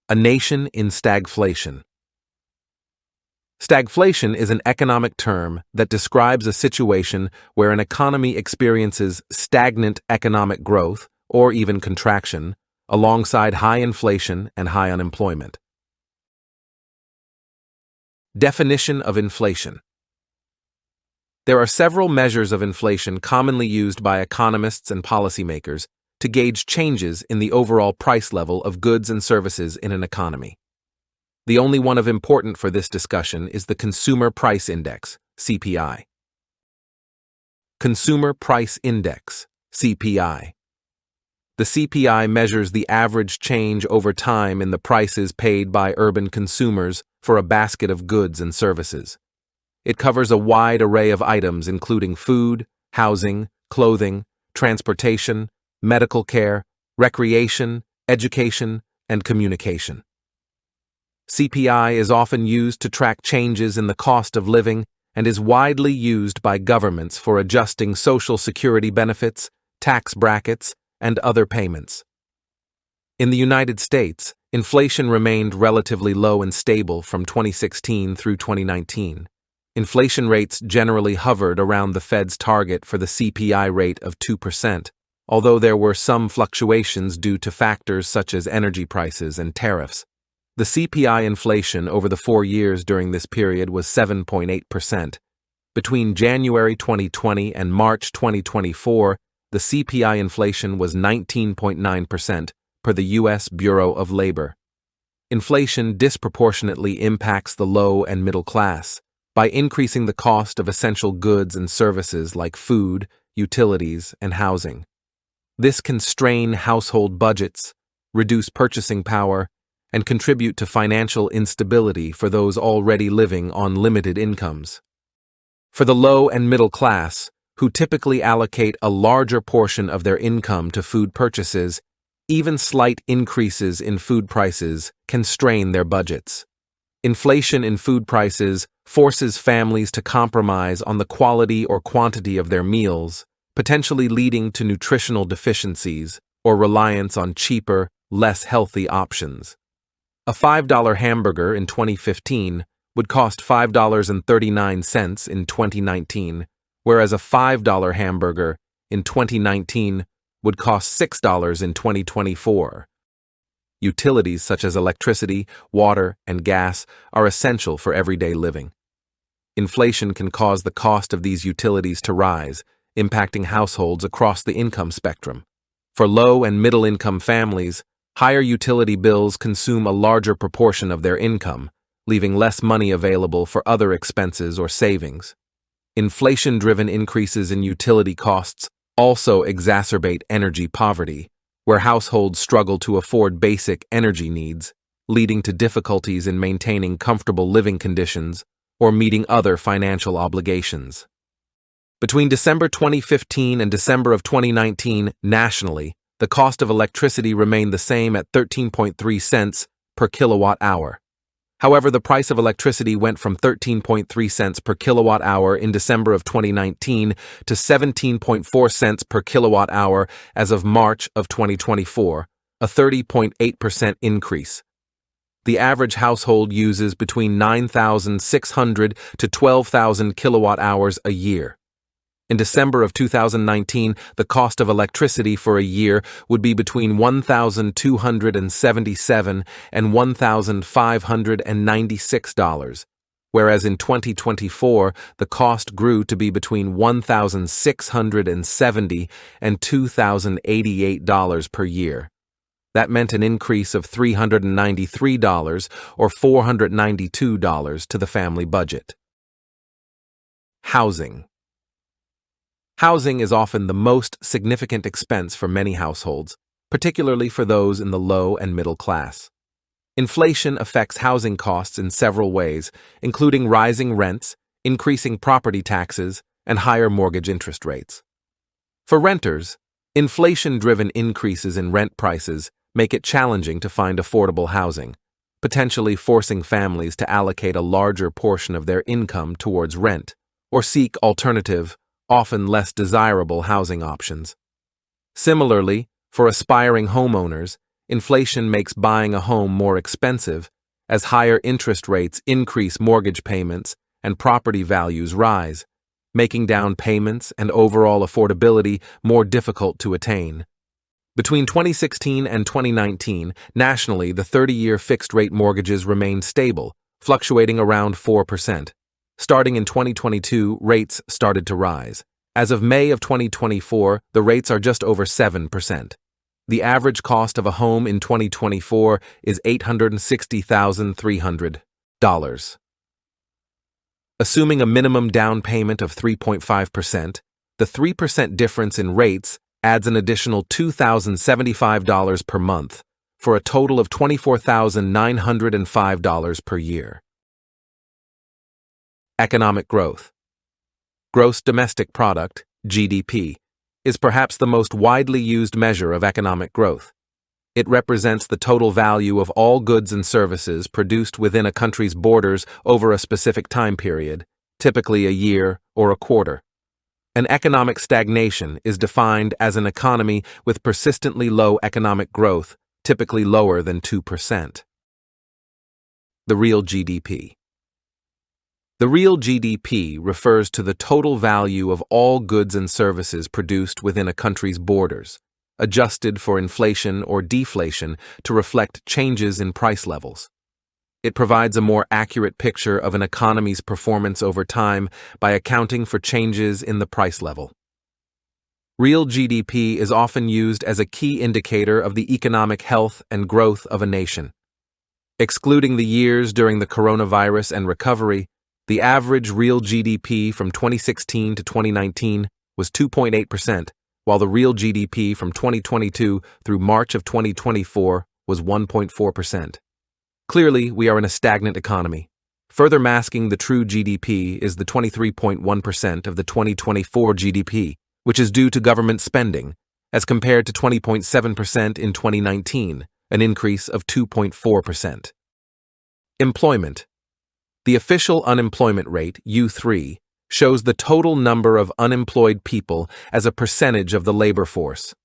A nation in stagflation. Stagflation is an economic term that describes a situation where an economy experiences stagnant economic growth, or even contraction, alongside high inflation and high unemployment. Definition of inflation. There are several measures of inflation commonly used by economists and policymakers to gauge changes in the overall price level of goods and services in an economy. The only one of importance for this discussion is the Consumer Price Index, CPI. Consumer Price Index, CPI. The CPI measures the average change over time in the prices paid by urban consumers for a basket of goods and services. It covers a wide array of items including food, housing, clothing, transportation, medical care, recreation, education, and communication. CPI is often used to track changes in the cost of living and is widely used by governments for adjusting Social Security benefits, tax brackets, and other payments. In the United States, inflation remained relatively low and stable from 2016 through 2019. Inflation rates generally hovered around the Fed's target for the CPI rate of 2%, although there were some fluctuations due to factors such as energy prices and tariffs. The CPI inflation over the 4 years during this period was 7.8%. Between January 2020 and March 2024, the CPI inflation was 19.9%, per the U.S. Bureau of Labor. Inflation disproportionately impacts the low and middle class by increasing the cost of essential goods and services like food, utilities, and housing. This can strain household budgets, reduce purchasing power, and contribute to financial instability for those already living on limited incomes. For the low and middle class, who typically allocate a larger portion of their income to food purchases, even slight increases in food prices can strain their budgets. Inflation in food prices forces families to compromise on the quality or quantity of their meals, potentially leading to nutritional deficiencies or reliance on cheaper, less healthy options. A $5 hamburger in 2015 would cost $5.39 in 2019, whereas a $5 hamburger in 2019 would cost $6 in 2024. Utilities such as electricity, water, and gas are essential for everyday living. Inflation can cause the cost of these utilities to rise, impacting households across the income spectrum. For low and middle-income families, higher utility bills consume a larger proportion of their income, leaving less money available for other expenses or savings. Inflation-driven increases in utility costs also exacerbate energy poverty, where households struggle to afford basic energy needs, leading to difficulties in maintaining comfortable living conditions or meeting other financial obligations. Between December 2015 and December of 2019, nationally, the cost of electricity remained the same at 13.3 cents per kilowatt hour. However, the price of electricity went from 13.3 cents per kilowatt hour in December of 2019 to 17.4 cents per kilowatt hour as of March of 2024, a 30.8% increase. The average household uses between 9,600 to 12,000 kilowatt hours a year. In December of 2019, the cost of electricity for a year would be between $1,277 and $1,596, whereas in 2024, the cost grew to be between $1,670 and $2,088 per year. That meant an increase of $393 or $492 to the family budget. Housing. Housing is often the most significant expense for many households, particularly for those in the low and middle class. Inflation affects housing costs in several ways, including rising rents, increasing property taxes, and higher mortgage interest rates. For renters, inflation-driven increases in rent prices make it challenging to find affordable housing, potentially forcing families to allocate a larger portion of their income towards rent or seek alternative, often less desirable housing options. Similarly, for aspiring homeowners, inflation makes buying a home more expensive, as higher interest rates increase mortgage payments and property values rise, making down payments and overall affordability more difficult to attain. Between 2016 and 2019, nationally, the 30-year fixed-rate mortgages remained stable, fluctuating around 4%. Starting in 2022, rates started to rise. As of May of 2024, the rates are just over 7%. The average cost of a home in 2024 is $860,300. Assuming a minimum down payment of 3.5%, the 3% difference in rates adds an additional $2,075 per month, for a total of $24,905 per year. Economic growth. Gross domestic product, GDP, is perhaps the most widely used measure of economic growth. It represents the total value of all goods and services produced within a country's borders over a specific time period, typically a year or a quarter. An economic stagnation is defined as an economy with persistently low economic growth, typically lower than 2%. The real GDP. The real GDP refers to the total value of all goods and services produced within a country's borders, adjusted for inflation or deflation to reflect changes in price levels. It provides a more accurate picture of an economy's performance over time by accounting for changes in the price level. Real GDP is often used as a key indicator of the economic health and growth of a nation. Excluding the years during the coronavirus and recovery, the average real GDP from 2016 to 2019 was 2.8%, while the real GDP from 2022 through March of 2024 was 1.4%. Clearly, we are in a stagnant economy. Further masking the true GDP is the 23.1% of the 2024 GDP, which is due to government spending, as compared to 20.7% in 2019, an increase of 2.4%. Employment. The official unemployment rate, U3, shows the total number of unemployed people as a percentage of the labor force.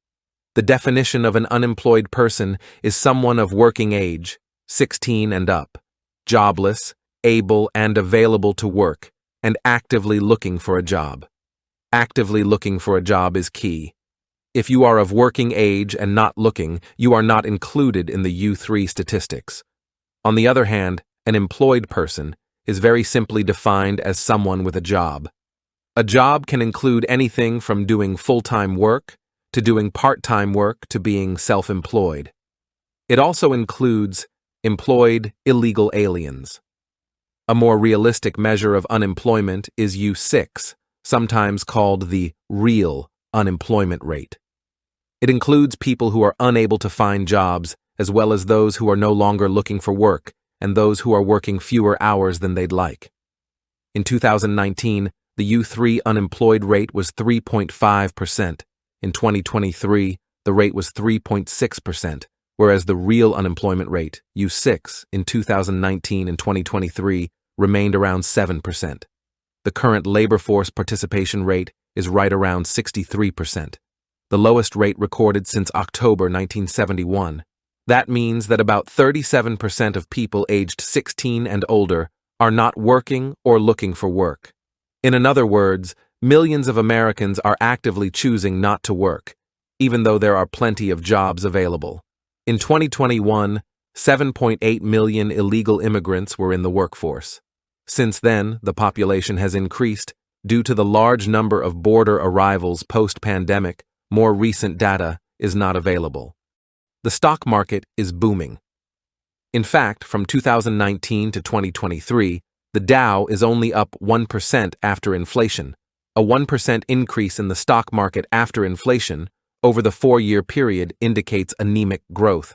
The definition of an unemployed person is someone of working age, 16 and up, jobless, able and available to work, and actively looking for a job. Actively looking for a job is key. If you are of working age and not looking, you are not included in the U3 statistics. On the other hand, an employed person is very simply defined as someone with a job. A job can include anything from doing full-time work to doing part-time work to being self-employed. It also includes employed illegal aliens. A more realistic measure of unemployment is U6, sometimes called the real unemployment rate. It includes people who are unable to find jobs, as well as those who are no longer looking for work, and those who are working fewer hours than they'd like. In 2019, the U3 unemployed rate was 3.5%. In 2023, the rate was 3.6%, whereas the real unemployment rate, U6, in 2019 and 2023 remained around 7%. The current labor force participation rate is right around 63%, the lowest rate recorded since October 1971. That means that about 37% of people aged 16 and older are not working or looking for work. In other words, millions of Americans are actively choosing not to work, even though there are plenty of jobs available. In 2021, 7.8 million illegal immigrants were in the workforce. Since then, the population has increased due to the large number of border arrivals post-pandemic. More recent data is not available. The stock market is booming. In fact, from 2019 to 2023, the Dow is only up 1% after inflation. A 1% increase in the stock market after inflation over the 4-year period indicates anemic growth.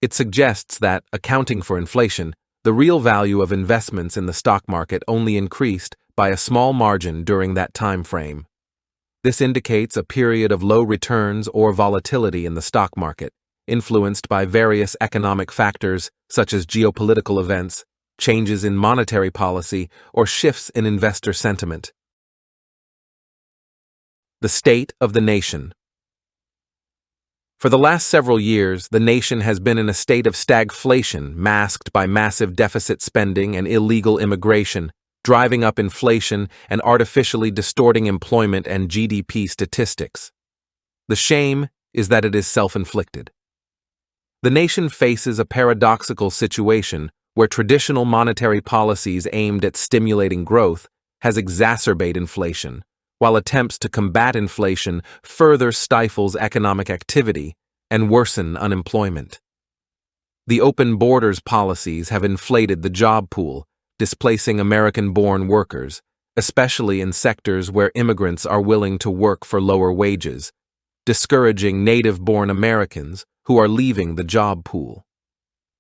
It suggests that, accounting for inflation, the real value of investments in the stock market only increased by a small margin during that time frame. This indicates a period of low returns or volatility in the stock market, influenced by various economic factors such as geopolitical events, changes in monetary policy, or shifts in investor sentiment. The state of the nation. For the last several years, the nation has been in a state of stagflation masked by massive deficit spending and illegal immigration, driving up inflation and artificially distorting employment and GDP statistics. The shame is that it is self-inflicted. The nation faces a paradoxical situation where traditional monetary policies aimed at stimulating growth has exacerbated inflation, while attempts to combat inflation further stifles economic activity and worsen unemployment. The open borders policies have inflated the job pool, displacing American-born workers, especially in sectors where immigrants are willing to work for lower wages, discouraging native-born Americans who are leaving the job pool.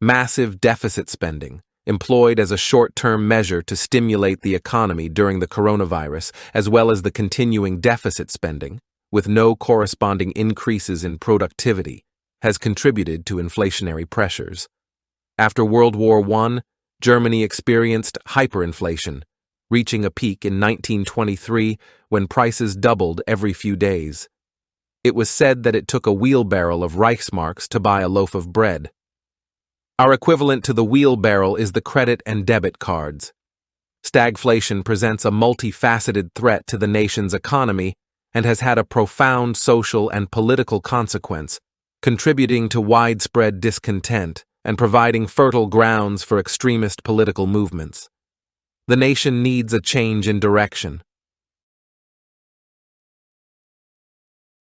Massive deficit spending, employed as a short-term measure to stimulate the economy during the coronavirus, as well as the continuing deficit spending, with no corresponding increases in productivity, has contributed to inflationary pressures. After World War I, Germany experienced hyperinflation, reaching a peak in 1923 when prices doubled every few days. It was said that it took a wheelbarrow of Reichsmarks to buy a loaf of bread. Our equivalent to the wheelbarrow is the credit and debit cards. Stagflation presents a multifaceted threat to the nation's economy and has had a profound social and political consequence, contributing to widespread discontent and providing fertile grounds for extremist political movements. The nation needs a change in direction.